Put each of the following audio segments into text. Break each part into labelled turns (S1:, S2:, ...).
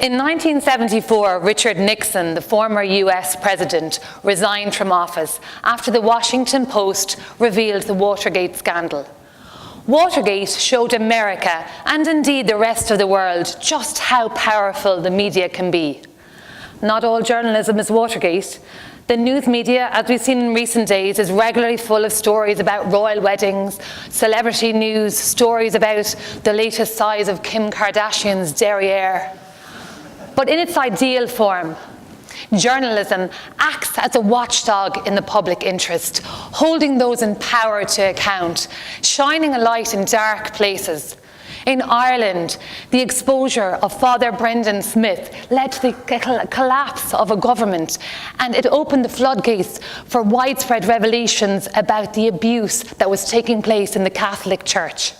S1: In 1974, Richard Nixon, the former US president, resigned from office after the Washington Post revealed the Watergate scandal. Watergate showed America, and indeed the rest of the world, just how powerful the media can be. Not all journalism is Watergate. The news media, as we've seen in recent days, is regularly full of stories about royal weddings, celebrity news, stories about the latest size of Kim Kardashian's derriere. But in its ideal form, journalism acts as a watchdog in the public interest, holding those in power to account, shining a light in dark places. In Ireland, the exposure of Father Brendan Smith led to the collapse of a government, and it opened the floodgates for widespread revelations about the abuse that was taking place in the Catholic Church.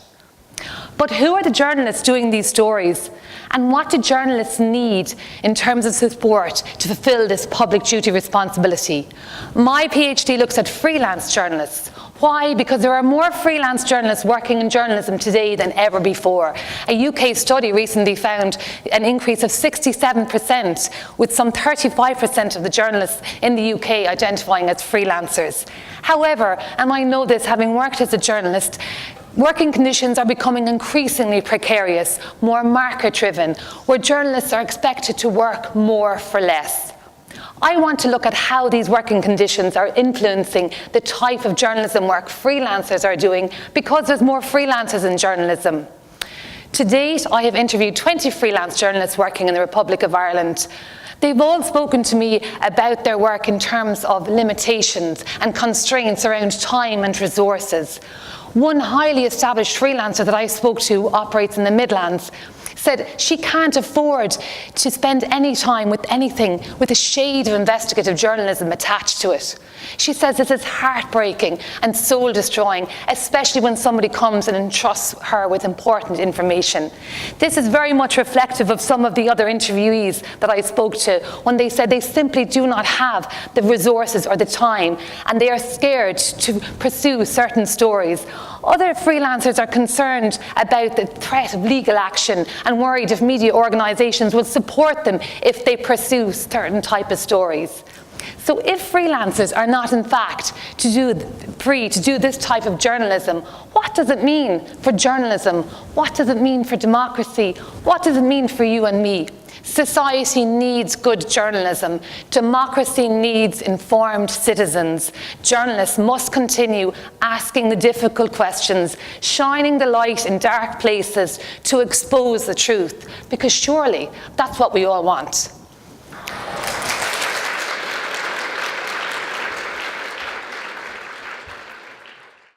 S1: But who are the journalists doing these stories? And what do journalists need in terms of support to fulfill this public duty responsibility? My PhD looks at freelance journalists. Why? Because there are more freelance journalists working in journalism today than ever before. A UK study recently found an increase of 67%, with some 35% of the journalists in the UK identifying as freelancers. However, and I know this having worked as a journalist, working conditions are becoming increasingly precarious, more market-driven, where journalists are expected to work more for less. I want to look at how these working conditions are influencing the type of journalism work freelancers are doing, because there's more freelancers in journalism. To date, I have interviewed 20 freelance journalists working in the Republic of Ireland. They've all spoken to me about their work in terms of limitations and constraints around time and resources. One highly established freelancer that I spoke to, operates in the Midlands, said she can't afford to spend any time with anything with a shade of investigative journalism attached to it. She says this is heartbreaking and soul-destroying, especially when somebody comes and entrusts her with important information. This is very much reflective of some of the other interviewees that I spoke to, when they said they simply do not have the resources or the time, and they are scared to pursue certain stories. Other freelancers are concerned about the threat of legal action and worried if media organisations will support them if they pursue certain type of stories. So if freelancers are not in fact free to do this type of journalism, what does it mean for journalism? What does it mean for democracy? What does it mean for you and me? Society needs good journalism. Democracy needs informed citizens. Journalists must continue asking the difficult questions, shining the light in dark places to expose the truth, because surely that's what we all want.